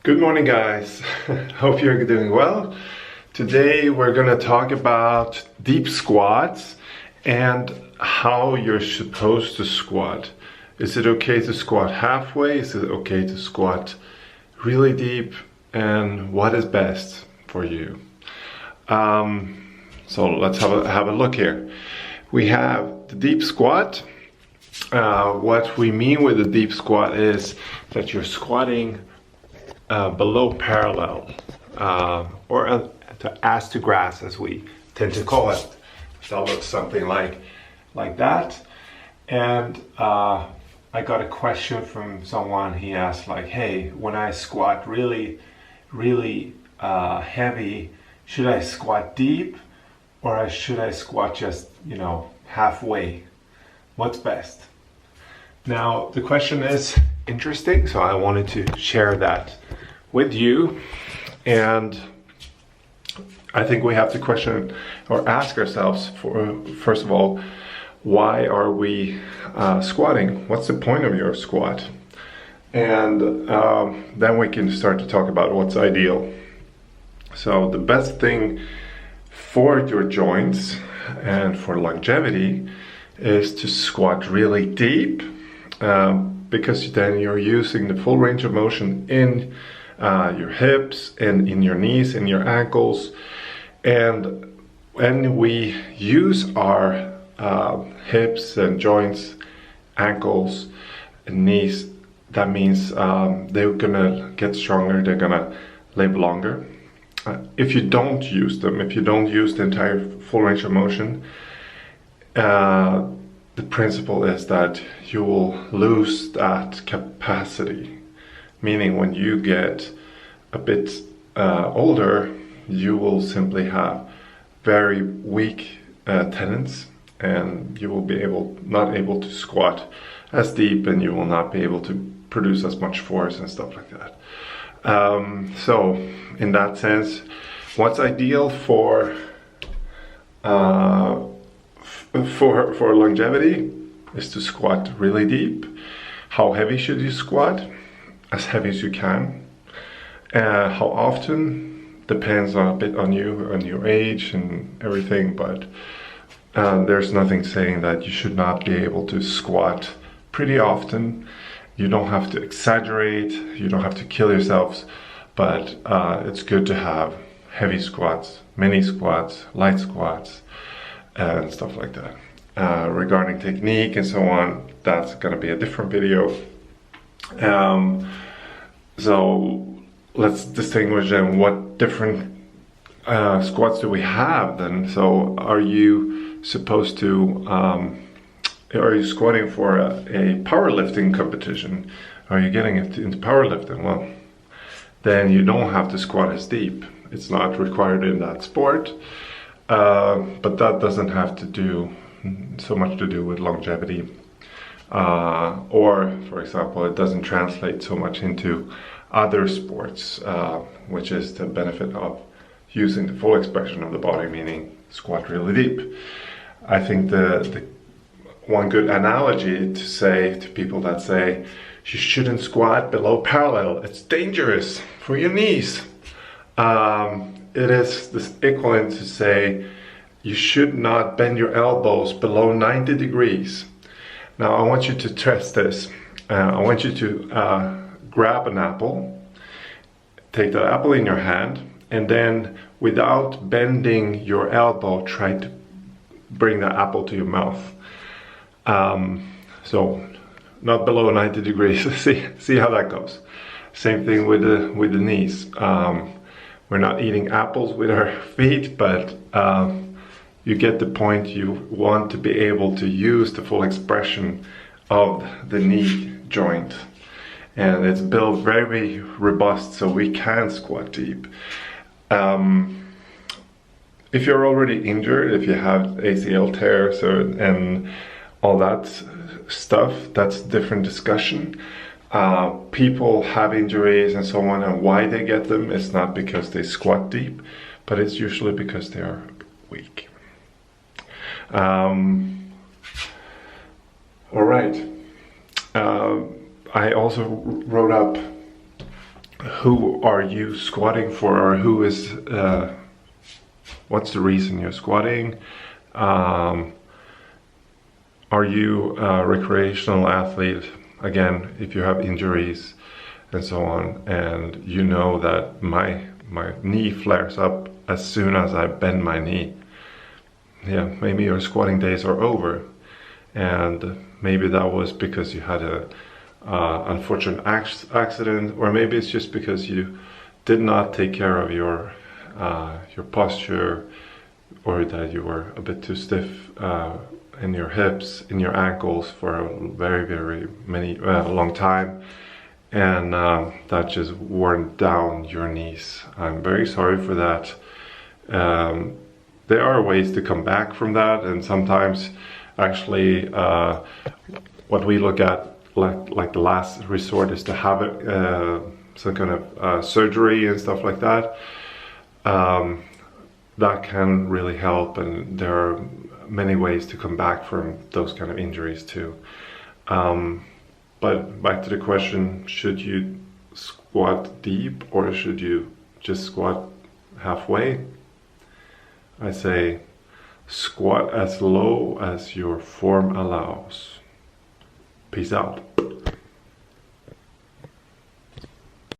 Good morning, guys. Hope you're doing well. Today we're going to talk about deep squats and how you're supposed to squat. Is it okay to squat halfway? Is it okay to squat really deep? And what is best for you? So let's have a look here. We have the deep squat. What we mean with the deep squat is that you're squatting below parallel, or to ass to grass, as we tend to call it. So it looks something like that. And I got a question from someone. He asked, like, hey, when I squat really heavy, should I squat deep or should I squat just, halfway? What's best? Now, the question is interesting, so I wanted to share that with you. And I think we have to question or ask ourselves, first of all, why are we squatting? What's the point of your squat? And then we can start to talk about what's ideal. So the best thing for your joints and for longevity is to squat really deep, because then you're using the full range of motion in your hips and in your knees and your ankles. And when we use our hips and joints, ankles and knees, that means they're gonna get stronger, they're gonna live longer. If you don't use them, if you don't use the entire full range of motion, the principle is that you will lose that capacity. Meaning when you get a bit older, you will simply have very weak tendons, and you will be not able to squat as deep, and you will not be able to produce as much force and stuff like that. So in that sense, what's ideal for longevity is to squat really deep. How heavy should you squat? As heavy as you can. How often depends a bit on you and your age and everything, but there's nothing saying that you should not be able to squat pretty often. You don't have to exaggerate, you don't have to kill yourselves, but it's good to have heavy squats, mini squats, light squats, and stuff like that. Regarding technique and so on, that's gonna be a different video. So let's distinguish then what different squats do we have then. So are you supposed to, are you squatting for a powerlifting competition? Are you getting into powerlifting? Well, then you don't have to squat as deep. It's not required in that sport, but that doesn't have to do so much to do with longevity. Or, for example, it doesn't translate so much into other sports, which is the benefit of using the full expression of the body, meaning squat really deep. I think the one good analogy to say to people that say you shouldn't squat below parallel, it's dangerous for your knees. It is this equivalent to say you should not bend your elbows below 90 degrees. Now I want you to test this. I want you to grab an apple, take the apple in your hand, and then without bending your elbow, try to bring the apple to your mouth. So not below 90 degrees. see how that goes. Same thing with the knees. We're not eating apples with our feet, but you get the point. You want to be able to use the full expression of the knee joint, and it's built very robust so we can squat deep. If you're already injured, if you have ACL tears and all that stuff, that's a different discussion. People have injuries and so on, and why they get them is not because they squat deep, but it's usually because they are weak. All right. I also wrote up who are you squatting for, or who is what's the reason you're squatting? Are you a recreational athlete? Again, if you have injuries and so on, and you know that my knee flares up as soon as I bend my knee. Yeah, maybe your squatting days are over, and maybe that was because you had a unfortunate accident, or maybe it's just because you did not take care of your posture, or that you were a bit too stiff in your hips, in your ankles for a very many long time, and that just worn down your knees. I'm very sorry for that. There are ways to come back from that, and sometimes actually what we look at like the last resort is to have it some kind of surgery and stuff like that. That can really help, and there are many ways to come back from those kind of injuries too. But back to the question, should you squat deep or should you just squat halfway? I say squat as low as your form allows. Peace out.